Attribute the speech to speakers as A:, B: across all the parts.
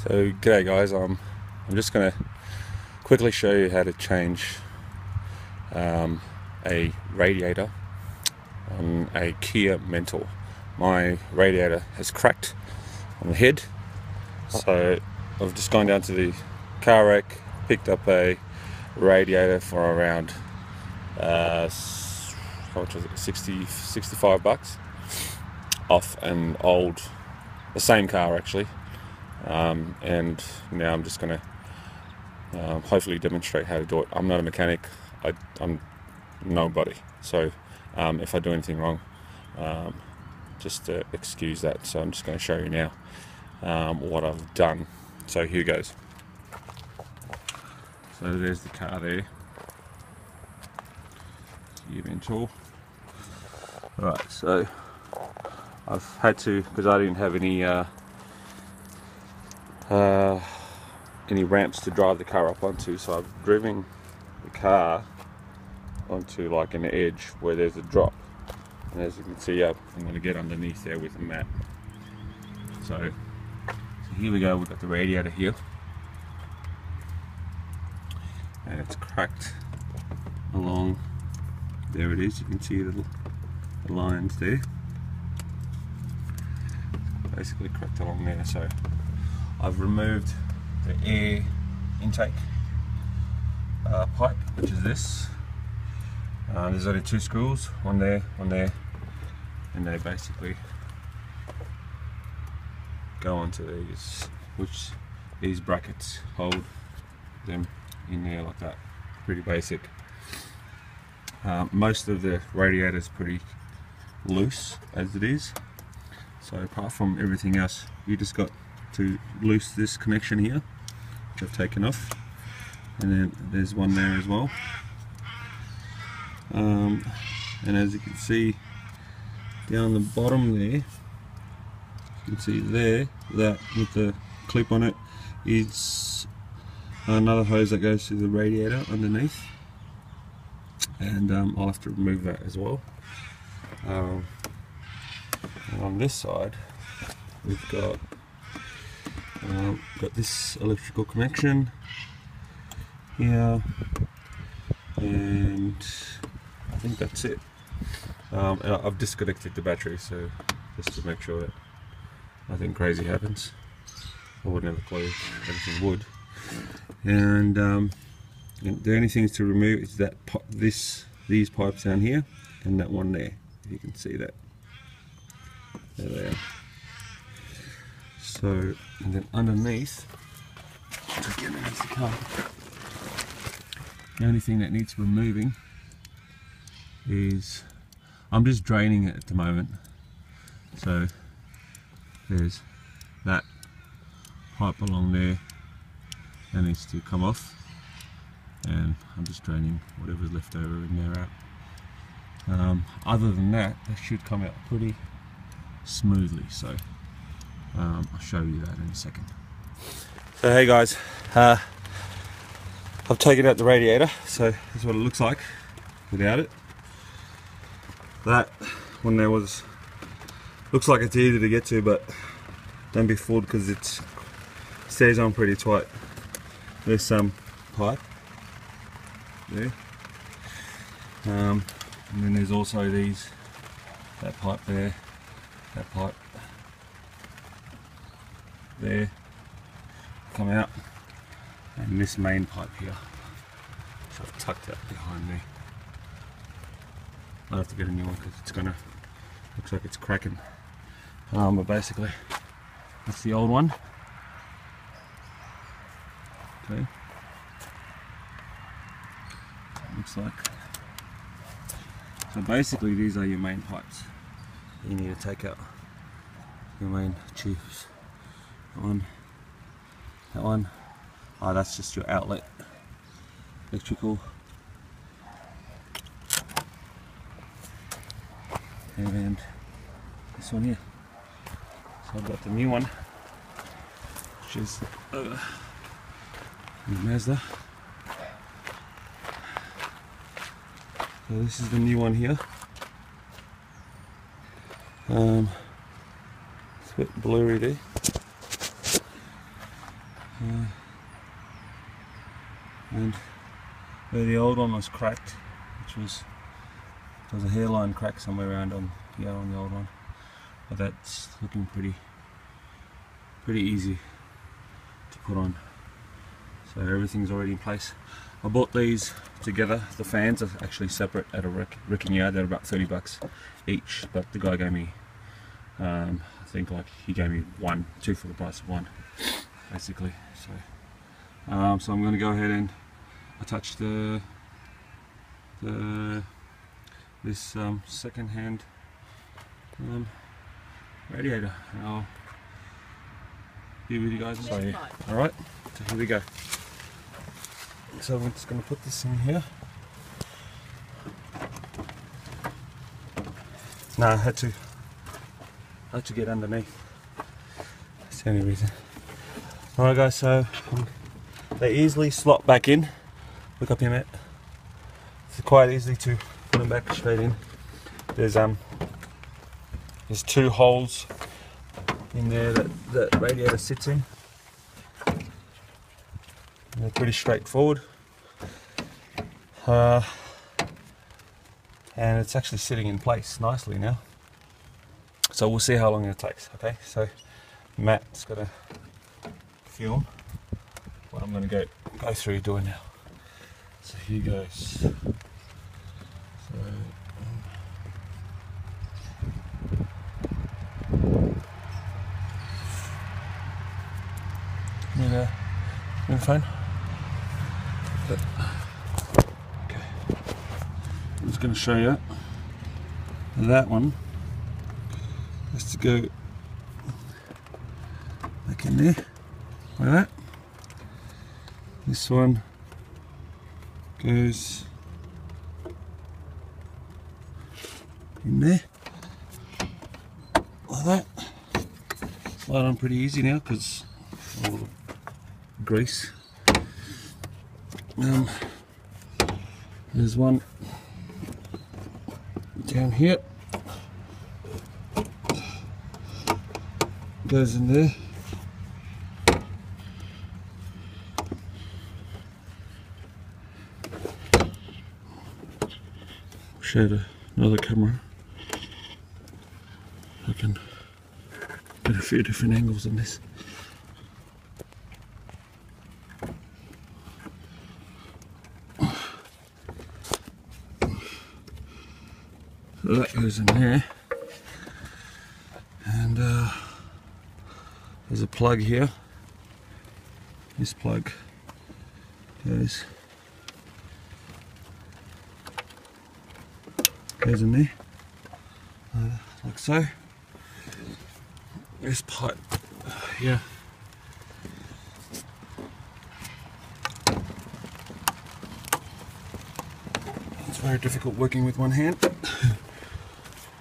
A: So g'day guys, I'm just going to quickly show you how to change a radiator on a Kia Mentor. My radiator has cracked on the head, so I've just gone down to the car rack, picked up a radiator for around how much was it, 65 bucks off an old, the same car actually. And now I'm just going to hopefully demonstrate how to do it. I'm not a mechanic, I'm nobody, so if I do anything wrong, just excuse that. So I'm just going to show you now what I've done. So here goes. So there's the car there, eventual. Alright, so I've had to, because I didn't have any ramps to drive the car up onto, so I've driven the car onto like an edge where there's a drop, and as you can see I'm going to get underneath there with a mat. So here we go, we've got the radiator here and it's cracked along, there it is, you can see the lines there, basically cracked along there. So I've removed the air intake pipe, which is this. There's only two screws, one there, and they basically go onto these, which these brackets hold them in there like that. Pretty basic. Most of the radiator is pretty loose as it is, so apart from everything else, you just got to loose this connection here, which I've taken off, and then there's one there as well. And as you can see down the bottom there, you can see there that with the clip on it is another hose that goes to the radiator underneath, and I'll have to remove that as well. And on this side we've got this electrical connection here, and I think that's it. And I've disconnected the battery, so just to make sure that nothing crazy happens. I would never close, anything would. And the only things to remove is that these pipes down here and that one there. If you can see that, there they are. So, and then underneath the car, the only thing that needs removing is, I'm just draining it at the moment. So there's that pipe along there that needs to come off, and I'm just draining whatever's left over in there out. Other than that, they should come out pretty smoothly. So I'll show you that in a second. So hey guys, I've taken out the radiator, so that's what it looks like without it. That one there looks like it's easy to get to, but don't be fooled because it stays on pretty tight. There's some pipe there, and then there's also that pipe there, that pipe there, come out, and this main pipe here, which I've tucked out behind me. I'll have to get a new one because it's looks like it's cracking. But basically, that's the old one. Okay, looks like. So basically, these are your main pipes. You need to take out your main tubes. That one. Oh, that's just your outlet, electrical. And this one here. So I've got the new one, which is the Mazda. So this is the new one here. It's a bit blurry there. And where the old one was cracked, there was a hairline crack somewhere around on here on the old one, but that's looking pretty easy to put on. So everything's already in place. I bought these together. The fans are actually separate at a wrecking yard. They're about $30 each, but the guy gave me, I think like he gave me two for the price of one, basically. So, so I'm going to go ahead and attach this second-hand radiator, and I'll be with you guys. Sorry. All right. So here we go. So I'm just going to put this in here. No, I had to get underneath. That's the only reason. Alright guys, so they easily slot back in. Look up here, Matt. It's quite easy to put them back straight in. There's two holes in there that the radiator sits in. And they're pretty straightforward. And it's actually sitting in place nicely now. So we'll see how long it takes, okay? So Matt's gonna film what I'm gonna go through doing now. So here goes. So in the phone. Okay. I'm just going to show you that one has to go back in there like that. This one goes in there like that. Slide on pretty easy now because all the grease. There's one down here, goes in there. Showed another camera. I can get a few different angles on this. So that goes in there, and there's a plug here. This plug goes in there, like so. This pipe here it's very difficult working with one hand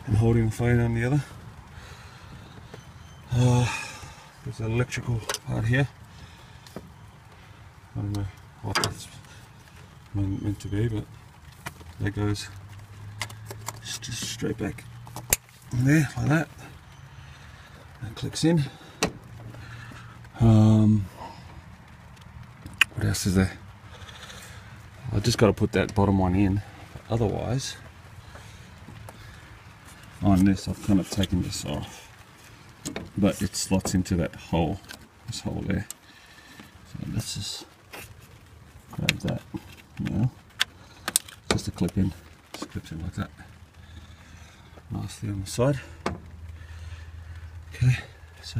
A: and holding the phone on the other. There's an electrical part here. I don't know what that's meant to be, but that goes just straight back in there like that. And clicks in. What else is there? I just got to put that bottom one in. Otherwise, on this, I've kind of taken this off, but it slots into that hole, this hole there. So let's just grab that now. Just a clip in, just clips in like that, nicely on the side. Okay, so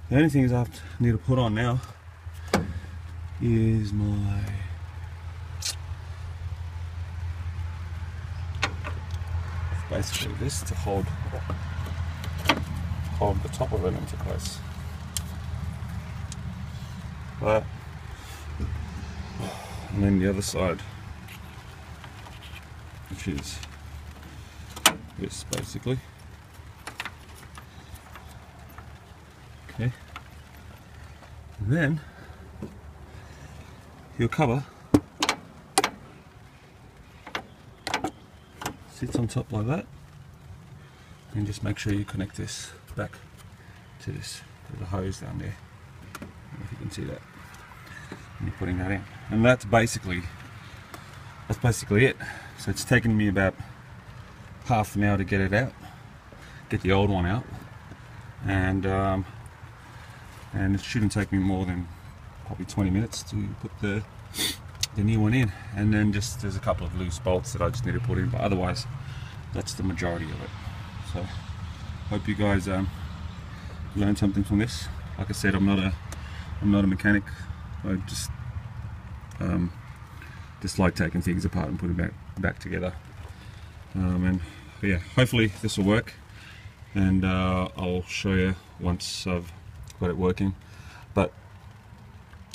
A: the only thing I need to put on now is my basically this to hold the top of it into place. That, and then the other side, which is this basically. Okay, and then your cover sits on top like that, and just make sure you connect this back to the hose down there. If you can see that. And you're putting that in, and that's basically it. So it's taken me about half an hour to get it out, get the old one out, and it shouldn't take me more than probably 20 minutes to put the new one in. And then just there's a couple of loose bolts that I just need to put in, but otherwise that's the majority of it. So hope you guys learned something from this. Like I said, I'm not a mechanic. I just like taking things apart and putting back together. And yeah, hopefully this will work, and I'll show you once I've got it working. But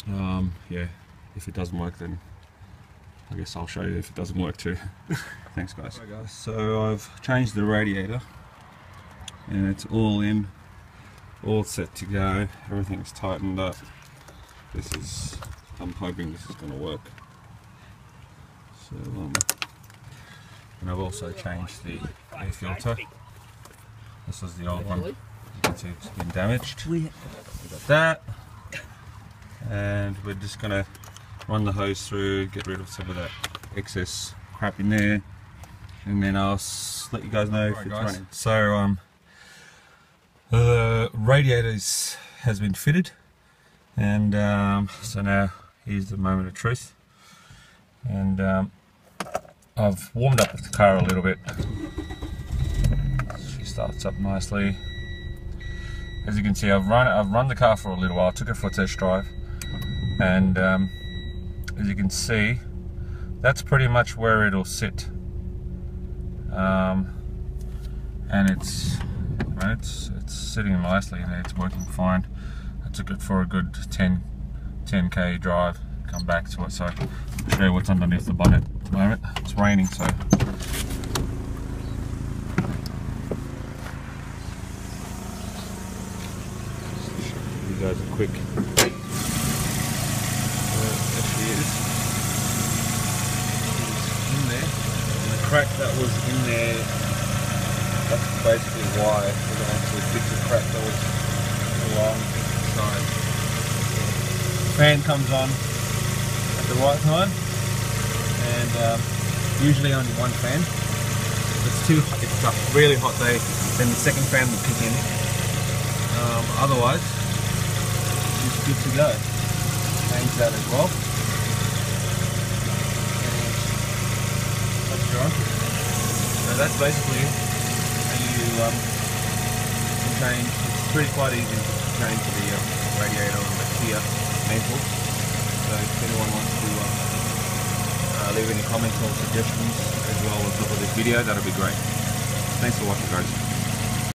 A: yeah, if it doesn't work, then I guess I'll show you if it doesn't work too. Thanks guys. Alright guys, so I've changed the radiator and it's all in, all set to go. Everything's tightened up. I'm hoping this is going to work. So and I've also changed the air filter. This was the old one. You can see it's been damaged. We got that, and we're just going to run the hose through, get rid of some of that excess crap in there, and then I'll let you guys know if it's running. So the radiator has been fitted, and so now here's the moment of truth. And I've warmed up the car a little bit. She starts up nicely. As you can see, I've run the car for a little while. I took it for a test drive, and as you can see, that's pretty much where it'll sit. And it's sitting nicely and it's working fine. I took it for a good 10k drive, come back to it. So I'll show you what's underneath the bonnet at the moment. It's raining, so you guys a quick. There she is. In there, and the crack that was in there, that's basically why we're going to actually fix the crack that was along the side. The fan comes on at the right time, and usually only one fan. If it's a really hot day, then the second fan will kick in. Otherwise, it's good to go. Change that as well. And that's done. So that's basically it. And you can change. It's quite easy to change the radiator on the Kia mantle. So if anyone wants to leave any comments or suggestions as well as look at this video, that'll be great. Thanks for watching guys.